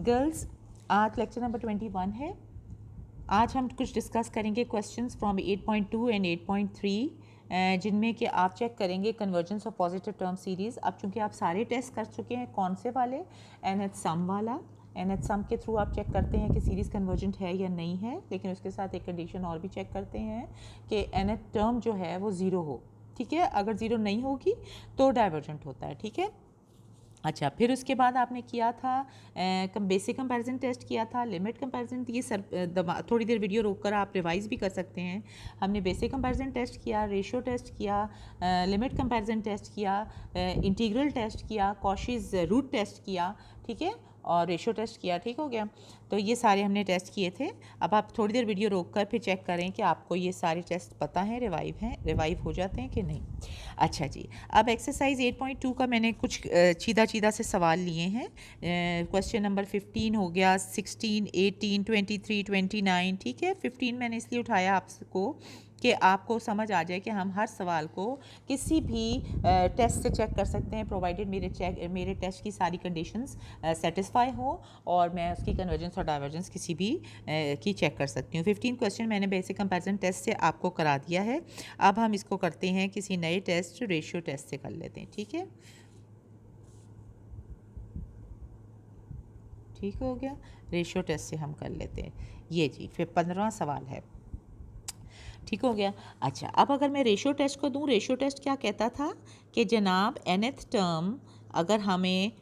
Girls, आज lecture number 21 है। आज हम कुछ डिस्कस करेंगे क्वेश्चंस फ्रॉम 8.2 एंड 8.3 जिनमें कि आप चेक करेंगे convergence of positive term series. अब चूँकि आप सारे टेस्ट कर चुके हैं, कौन से वाले? एनएच सम वाला। एनएच सम के थ्रू आप चेक करते हैं कि सीरीज़ कन्वर्जेंट है या नहीं है, लेकिन उसके साथ एक कंडीशन और भी चेक करते हैं कि एनएच टर्म जो है वो ज़ीरो हो। ठीक है, अगर ज़ीरो नहीं होगी तो डाइवर्जेंट होता है। ठीक है, अच्छा, फिर उसके बाद आपने किया था बेसिक कंपैरिजन टेस्ट किया था, लिमिट कंपैरिजन। ये थोड़ी देर वीडियो रोककर आप रिवाइज भी कर सकते हैं। हमने बेसिक कंपैरिजन टेस्ट किया, रेशियो टेस्ट किया, लिमिट कंपैरिजन टेस्ट किया, इंटीग्रल टेस्ट किया, कॉशीज़ रूट टेस्ट किया, ठीक है, और रेशियो टेस्ट किया। ठीक हो गया, तो ये सारे हमने टेस्ट किए थे। अब आप थोड़ी देर वीडियो रोककर फिर चेक करें कि आपको ये सारे टेस्ट पता हैं, रिवाइव हो जाते हैं कि नहीं। अच्छा जी, अब एक्सरसाइज 8.2 का मैंने कुछ सीधा सीधा से सवाल लिए हैं। क्वेश्चन नंबर 15 हो गया, 16, 18, 23, 29। ठीक है, 15 मैंने इसलिए उठाया आपको कि आपको समझ आ जाए कि हम हर सवाल को किसी भी टेस्ट से चेक कर सकते हैं, प्रोवाइडेड मेरे टेस्ट की सारी कंडीशंस सेटिस्फाई हो और मैं उसकी कन्वर्जेंस और डाइवर्जेंस किसी भी की चेक कर सकती हूँ। 15 क्वेश्चन मैंने बेसिक कंपैरिजन टेस्ट से आपको करा दिया है। अब हम इसको करते हैं किसी नए टेस्ट, रेशियो टेस्ट से कर लेते हैं। ठीक है, ठीक हो गया, रेशियो टेस्ट से हम कर लेते हैं। ये जी फिर 15वां सवाल है। ठीक हो गया। अच्छा, अब अगर मैं रेशियो टेस्ट को दूं, रेशियो टेस्ट क्या कहता था कि जनाब nth टर्म अगर हमें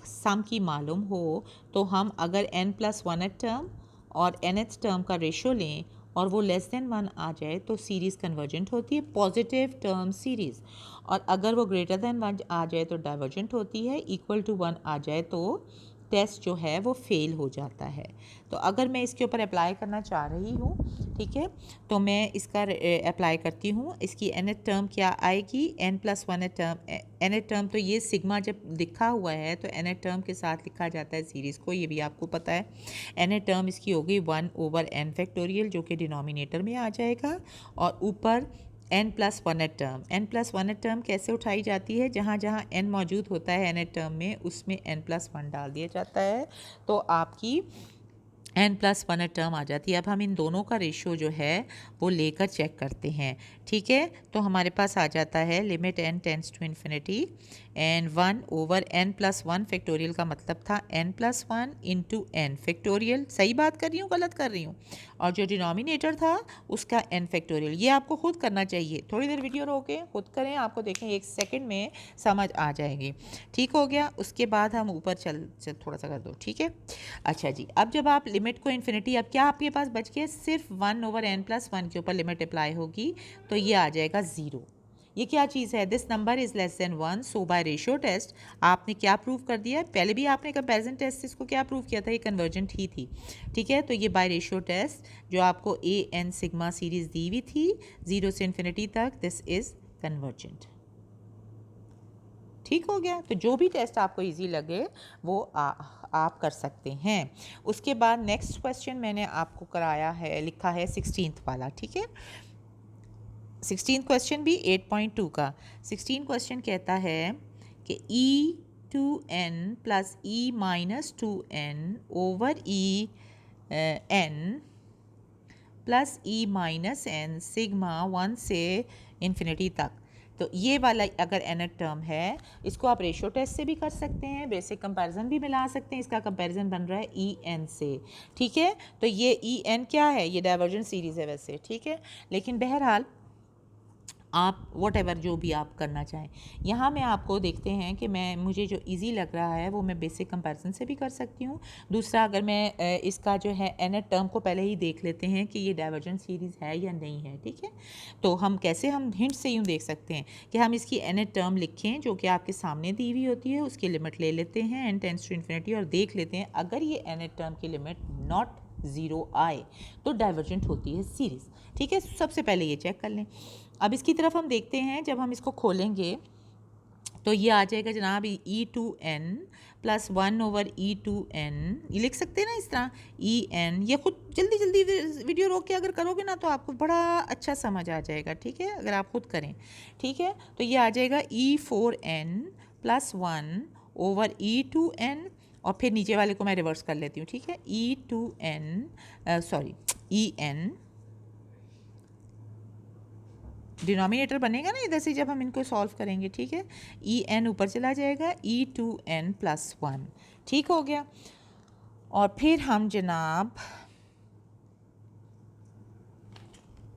सम की मालूम हो तो हम अगर n+1th टर्म और nth टर्म का रेशियो लें और वो लेस देन 1 आ जाए तो सीरीज़ कन्वर्जेंट होती है, पॉजिटिव टर्म सीरीज़। और अगर वो ग्रेटर देन 1 आ जाए तो डाइवर्जेंट होती है, इक्वल टू 1 आ जाए तो टेस्ट जो है वो फेल हो जाता है। तो अगर मैं इसके ऊपर अप्लाई करना चाह रही हूँ, ठीक है, तो मैं इसका अप्लाई करती हूँ। इसकी nth टर्म क्या आएगी? n+1 term. nth टर्म तो ये सिग्मा जब लिखा हुआ है तो nth टर्म के साथ लिखा जाता है सीरीज़ को, ये भी आपको पता है। nth टर्म इसकी होगी 1/n फैक्टोरियल, जो कि डिनोमिनेटर में आ जाएगा, और ऊपर n+1 टर्म। n+1 टर्म कैसे उठाई जाती है? जहाँ जहाँ n मौजूद होता है nth टर्म में, उसमें n+1 डाल दिया जाता है, तो आपकी n+1 टर्म आ जाती है। अब हम इन दोनों का रेशियो जो है वो लेकर चेक करते हैं। ठीक है, तो हमारे पास आ जाता है limit n tends to infinity and 1/n+1 factorial का मतलब था n+1 इंटू n फैक्टोरियल। सही बात कर रही हूँ, गलत कर रही हूँ? और जो डिनोमिनेटर था उसका n फैक्टोरियल। ये आपको खुद करना चाहिए, थोड़ी देर वीडियो रोकें, खुद करें, आपको देखें 1 सेकंड में समझ आ जाएगी। ठीक हो गया, उसके बाद हम ऊपर चल थोड़ा सा कर दो। ठीक है, अच्छा जी, अब जब आप लिमिट को इन्फिनिटी, अब क्या आपके पास बच गया? सिर्फ 1/n+1 के ऊपर लिमिट अप्लाई होगी तो ये आ जाएगा 0। ये क्या चीज़ है? This number is less than 1। So by ratio test आपने क्या प्रूव कर दिया? पहले भी आपने कंपैरिजन टेस्ट से इसको क्या प्रूव किया था? ये कन्वर्जेंट ही थी। ठीक है, तो ये बाय रेशियो टेस्ट जो आपको an सिग्मा सीरीज़ दी हुई थी 0 से इन्फिनिटी तक, दिस इज़ कन्वर्जेंट। ठीक हो गया, तो जो भी टेस्ट आपको इजी लगे वो आप कर सकते हैं। उसके बाद नेक्स्ट क्वेश्चन मैंने आपको कराया है, लिखा है 16th वाला। ठीक है, 16th क्वेश्चन भी 8.2 का। 16 क्वेश्चन कहता है कि e2n plus e-2n over n plus e-n sigma 1 से इन्फिनिटी तक। तो ये वाला अगर nth टर्म है, इसको आप रेशियो टेस्ट से भी कर सकते हैं, बेसिक कंपैरिजन भी मिला सकते हैं। इसका कंपैरिजन बन रहा है en से। ठीक है, तो ये en क्या है? ये डाइवर्जेंट सीरीज़ है वैसे। ठीक है, लेकिन बहरहाल आप वॉटेवर जो भी आप करना चाहें। यहाँ मैं आपको देखते हैं कि मुझे जो इजी लग रहा है वो मैं बेसिक कंपैरिजन से भी कर सकती हूँ। दूसरा, अगर मैं इसका जो है nth टर्म को पहले ही देख लेते हैं कि ये डाइवर्जेंट सीरीज़ है या नहीं है। ठीक है, तो हम कैसे, हम हिंट से यूँ देख सकते हैं कि हम इसकी nth टर्म लिखें जो कि आपके सामने दी हुई होती है, उसकी लिमिट ले लेते हैं n टेंड्स टू इन्फिनिटी, और देख लेते हैं अगर ये nth टर्म की लिमिट नॉट 0 आए तो डाइवर्जेंट होती है सीरीज़। ठीक है, सबसे पहले ये चेक कर लें। अब इसकी तरफ हम देखते हैं, जब हम इसको खोलेंगे तो ये आ जाएगा जनाब e2n प्लस 1/e2n। ये लिख सकते हैं ना इस तरह en। ये खुद जल्दी जल्दी वीडियो रोक के अगर करोगे ना तो आपको बड़ा अच्छा समझ आ जाएगा। ठीक है, अगर आप खुद करें। ठीक है, तो ये आ जाएगा e4n प्लस 1/e2n, और फिर नीचे वाले को मैं रिवर्स कर लेती हूँ, ठीक है। ई एन डिनोमिनेटर बनेगा ना इधर से जब हम इनको सॉल्व करेंगे, ठीक है। ई एन ऊपर चला जाएगा, E2n+1, ठीक हो गया। और फिर हम जनाब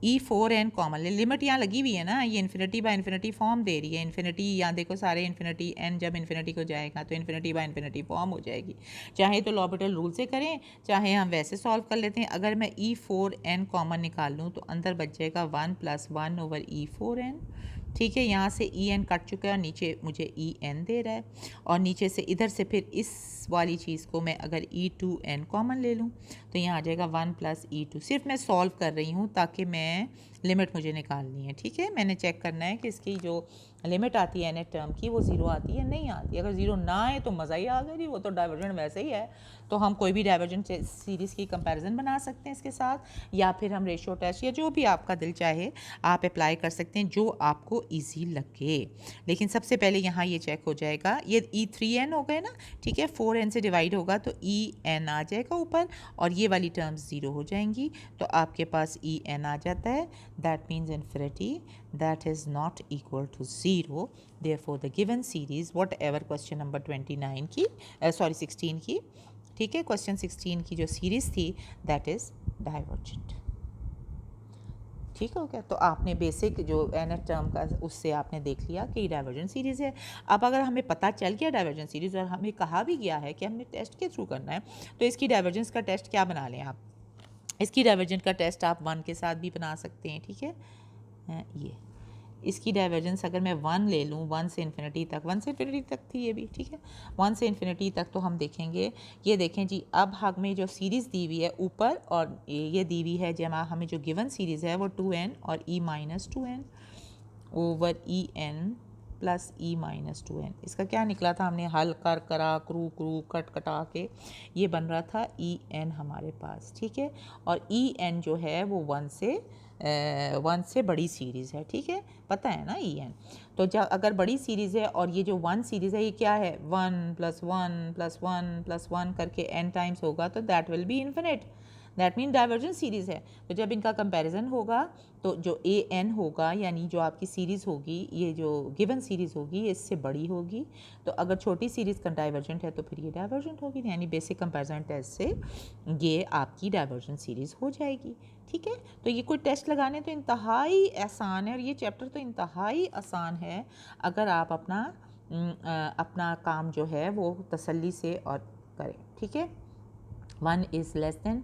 E4n कॉमन ले, लिमिट यहाँ लगी हुई है ना, ये इन्फिनिटी बाय इन्फिनिटी फॉर्म दे रही है। इन्फिनिटी यहाँ देखो सारे इन्फिनिटी, n जब इन्फिनिटी को जाएगा तो इन्फिनिटी बाय इन्फिनिटी फॉर्म हो जाएगी। चाहे तो लॉपिटल रूल से करें, चाहे हम वैसे सॉल्व कर लेते हैं। अगर मैं E4n कॉमन निकाल लूँ तो अंदर बच जाएगा 1+1/E4n, ठीक है। यहाँ से En कट चुका है और नीचे मुझे En दे रहा है, और नीचे से इधर से फिर इस वाली चीज़ को मैं अगर E2n कॉमन ले लूँ तो यहाँ आ जाएगा 1+E2। सिर्फ मैं सॉल्व कर रही हूँ ताकि मैं लिमिट मुझे निकालनी है, ठीक है। मैंने चेक करना है कि इसकी जो लिमिट आती है nth टर्म की वो 0 आती है नहीं आती। अगर 0 ना आए तो मज़ा ही आ गया जी, वो तो डाइवर्जेंट वैसे ही है। तो हम कोई भी डाइवर्जेंट सीरीज़ की कंपैरिजन बना सकते हैं इसके साथ, या फिर हम रेशियो टेस्ट या जो भी आपका दिल चाहे आप अप्लाई कर सकते हैं, जो आपको ईजी लगे। लेकिन सबसे पहले यहाँ ये चेक हो जाएगा, ये E3n हो गए ना, ठीक है। 4n से डिवाइड होगा तो En आ जाएगा ऊपर, और ये वाली टर्म्स 0 हो जाएंगी, तो आपके पास En आ जाता है। That means infinity that is not equal to 0. Therefore the given series whatever question number 29 की 16 की, ठीक है, क्वेश्चन 16 की जो सीरीज़ थी दैट इज़ डाइवर्जेंट, ठीक हो गया। तो आपने बेसिक जो nth टर्म का उससे आपने देख लिया कि डाइवर्जेंट सीरीज़ है। अब अगर हमें पता चल गया डाइवर्जेंट सीरीज़ और हमें कहा भी गया है कि हमने टेस्ट के थ्रू करना है, तो इसकी डाइवर्जेंस का टेस्ट क्या बना लें आप, इसकी डाइवर्जेंट का टेस्ट आप 1 के साथ भी बना सकते हैं, ठीक है। ये इसकी डाइवर्जेंस अगर मैं 1 ले लूँ, 1 से इन्फिनिटी तक, 1 से इन्फिनिटी तक थी ये भी, ठीक है। 1 से इन्फिनिटी तक तो हम देखेंगे, ये देखें जी, अब हमें जो सीरीज़ दी हुई है ऊपर और ये दी हुई है जमा, हमें जो गिवन सीरीज़ है वो 2n और E-2n ओवर En+E-2n। इसका क्या निकला था, हमने हल कर करा क्रू कट कटा के ये बन रहा था En हमारे पास, ठीक है। और En जो है वो 1 से बड़ी सीरीज़ है, ठीक है, पता है ना En। तो जब अगर बड़ी सीरीज़ है और ये जो 1 सीरीज़ है ये क्या है, 1+1+1+1 करके n टाइम्स होगा तो that will be infinite, that mean divergent series है। तो जब इनका कंपैरिजन होगा तो जो an होगा, यानी जो आपकी सीरीज़ होगी, ये जो गिवन सीरीज़ होगी ये इससे बड़ी होगी। तो अगर छोटी सीरीज़ का डाइवर्जेंट है तो फिर ये डाइवर्जेंट होगी, यानी बेसिक कंपैरिजन टेस्ट से ये आपकी डाइवर्जेंट सीरीज़ हो जाएगी, ठीक है। तो ये कोई टेस्ट लगाने तो इंतहाई आसान है, और ये चैप्टर तो इंतहाई आसान है अगर आप अपना काम जो है वो तसल्ली से और करें, ठीक है। 1 is less then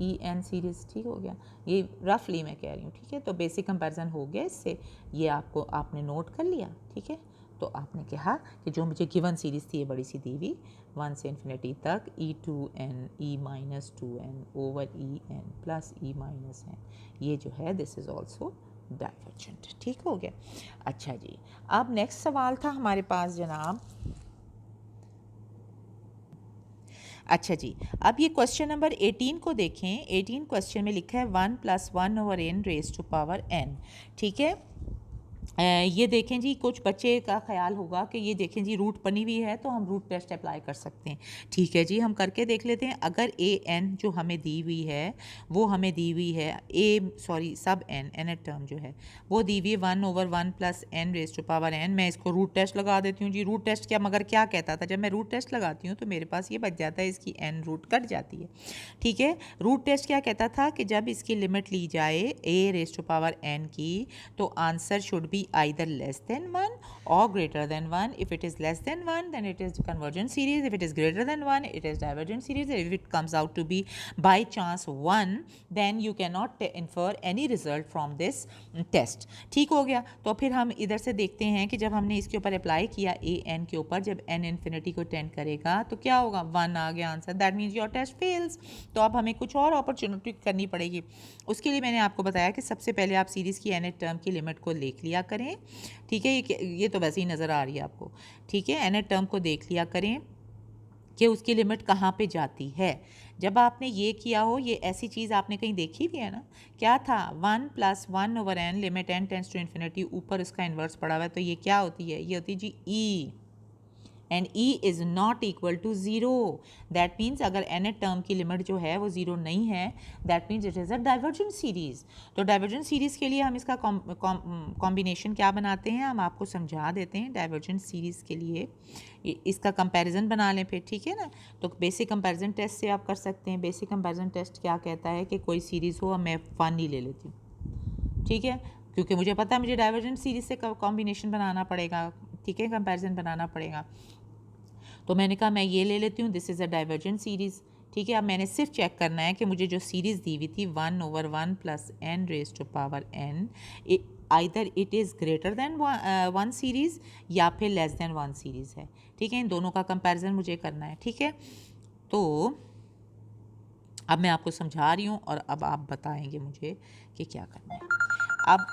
En series, ठीक हो गया, ये रफली मैं कह रही हूँ, ठीक है। तो बेसिक कंपैरिजन हो गया इससे, ये आपने नोट कर लिया, ठीक है। तो आपने कहा कि जो मुझे गिवन सीरीज़ थी ये बड़ी सी दी हुई 1 से इन्फिनिटी तक E2n E-2n ओवर En+E-n, ये जो है दिस इज़ ऑल्सो डाइवर्जेंट, ठीक हो गया। अच्छा जी, अब नेक्स्ट सवाल था हमारे पास जनाब, अच्छा जी, अब ये क्वेश्चन नंबर 18 को देखें। 18 क्वेश्चन में लिखा है 1+1/n⁴n, ठीक है। ये देखें जी, कुछ बच्चे का ख्याल होगा कि ये देखें जी रूट बनी हुई है तो हम रूट टेस्ट अप्लाई कर सकते हैं, ठीक है जी। हम करके देख लेते हैं। अगर an जो हमें दी हुई है वो हमें दी हुई है सब n टर्म जो है वो दी हुई है 1/1+n⁴n। मैं इसको रूट टेस्ट लगा देती हूँ जी। रूट टेस्ट क्या, मगर क्या कहता था, जब मैं रूट टेस्ट लगाती हूँ तो मेरे पास ये बच जाता है, इसकी n रूट कट जाती है, ठीक है। रूट टेस्ट क्या कहता था कि जब इसकी लिमिट ली जाए a⁴n की तो answer should be either less than 1 or greater than 1. If it is less than 1 then it is convergent series, if it is greater than 1 it is divergent series. If it comes out to be by chance 1 then you cannot infer any result from this test, ठीक हो गया। तो फिर हम इधर से देखते हैं कि जब हमने इसके ऊपर अप्लाई किया an के ऊपर, जब n इन्फिनिटी को टेंड करेगा तो क्या होगा, 1 आ गया answer, that means your test fails. तो अब हमें कुछ और अपॉर्चुनिटी करनी पड़ेगी। उसके लिए मैंने आपको बताया कि सबसे पहले आप सीरीज़ की nth टर्म की लिमिट को देख लिया करें, ठीक है। ये तो वैसे ही नज़र आ रही है आपको, ठीक है। nth टर्म को देख लिया करें कि उसकी लिमिट कहाँ पे जाती है। जब आपने ये किया हो, ये ऐसी चीज़ आपने कहीं देखी भी है ना, क्या था 1+1/n limit n tends to infinity, ऊपर उसका इन्वर्स पड़ा हुआ है, तो ये क्या होती है, ये होती है जी e, and e is not equal to zero. That means अगर nth टर्म की लिमिट जो है वो ज़ीरो नहीं है, that means it is a divergent series. तो डाइवर्जेंट सीरीज़ के लिए हम इसका कॉम्बिनेशन क्या बनाते हैं, हम आपको समझा देते हैं। डाइवर्जेंट सीरीज़ के लिए इसका कंपैरिजन बना लें फिर, ठीक है ना। तो बेसिक कंपैरिजन टेस्ट से आप कर सकते हैं। बेसिक कंपैरिजन टेस्ट क्या कहता है कि कोई सीरीज़ हो, मैं वन ही ले लेती हूँ, ठीक है, क्योंकि मुझे पता है मुझे डाइवर्जेंट सीरीज़ से कॉम्बिनेशन बनाना पड़ेगा, ठीक है, कंपैरिजन बनाना पड़ेगा। तो मैंने कहा मैं ये ले लेती हूँ, this is a divergent series, ठीक है। अब मैंने सिर्फ चेक करना है कि मुझे जो सीरीज़ दी हुई थी 1/1 + n raise to power n, either it is greater than one series या फिर लेस दैन वन सीरीज़ है, ठीक है। इन दोनों का कंपैरिजन मुझे करना है, ठीक है। तो अब मैं आपको समझा रही हूँ और अब आप बताएंगे मुझे कि क्या करना है। अब